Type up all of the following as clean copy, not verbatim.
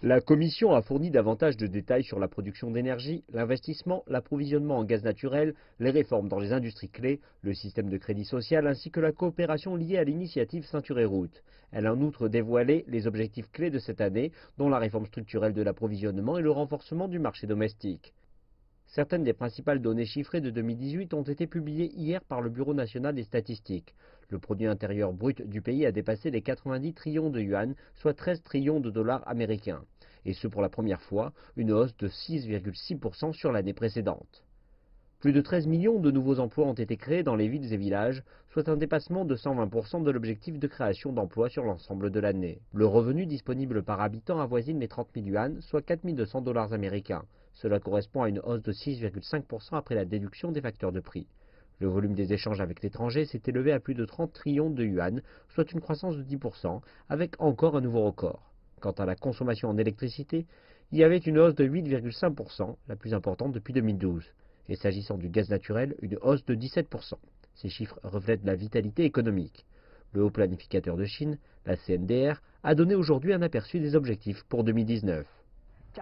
La Commission a fourni davantage de détails sur la production d'énergie, l'investissement, l'approvisionnement en gaz naturel, les réformes dans les industries clés, le système de crédit social ainsi que la coopération liée à l'initiative Ceinture et Route. Elle a en outre dévoilé les objectifs clés de cette année, dont la réforme structurelle de l'approvisionnement et le renforcement du marché domestique. Certaines des principales données chiffrées de 2018 ont été publiées hier par le Bureau national des statistiques. Le produit intérieur brut du pays a dépassé les 90 trillions de yuan, soit 13 trillions de dollars américains. Et ce pour la première fois, une hausse de 6,6% sur l'année précédente. Plus de 13 millions de nouveaux emplois ont été créés dans les villes et villages, soit un dépassement de 120% de l'objectif de création d'emplois sur l'ensemble de l'année. Le revenu disponible par habitant avoisine les 30 000 yuan, soit 4 200 dollars américains. Cela correspond à une hausse de 6,5% après la déduction des facteurs de prix. Le volume des échanges avec l'étranger s'est élevé à plus de 30 trillions de yuan, soit une croissance de 10%, avec encore un nouveau record. Quant à la consommation en électricité, il y avait une hausse de 8,5%, la plus importante depuis 2012. Et s'agissant du gaz naturel, une hausse de 17%. Ces chiffres reflètent la vitalité économique. Le haut planificateur de Chine, la CNDR, a donné aujourd'hui un aperçu des objectifs pour 2019.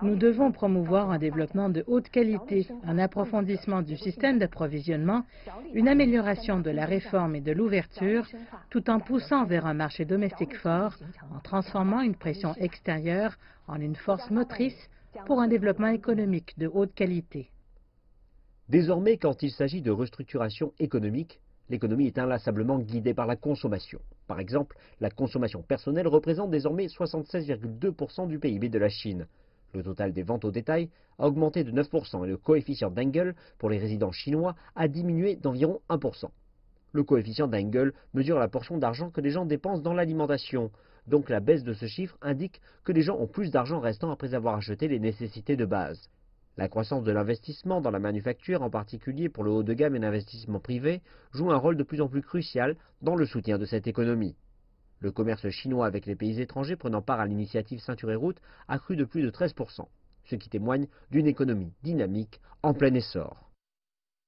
Nous devons promouvoir un développement de haute qualité, un approfondissement du système d'approvisionnement, une amélioration de la réforme et de l'ouverture, tout en poussant vers un marché domestique fort, en transformant une pression extérieure en une force motrice pour un développement économique de haute qualité. Désormais, quand il s'agit de restructuration économique, l'économie est inlassablement guidée par la consommation. Par exemple, la consommation personnelle représente désormais 76,2% du PIB de la Chine. Le total des ventes au détail a augmenté de 9% et le coefficient d'Engel pour les résidents chinois a diminué d'environ 1%. Le coefficient d'Engel mesure la portion d'argent que les gens dépensent dans l'alimentation. Donc la baisse de ce chiffre indique que les gens ont plus d'argent restant après avoir acheté les nécessités de base. La croissance de l'investissement dans la manufacture, en particulier pour le haut de gamme et l'investissement privé, joue un rôle de plus en plus crucial dans le soutien de cette économie. Le commerce chinois avec les pays étrangers prenant part à l'initiative Ceinture et Route a cru de plus de 13%, ce qui témoigne d'une économie dynamique en plein essor.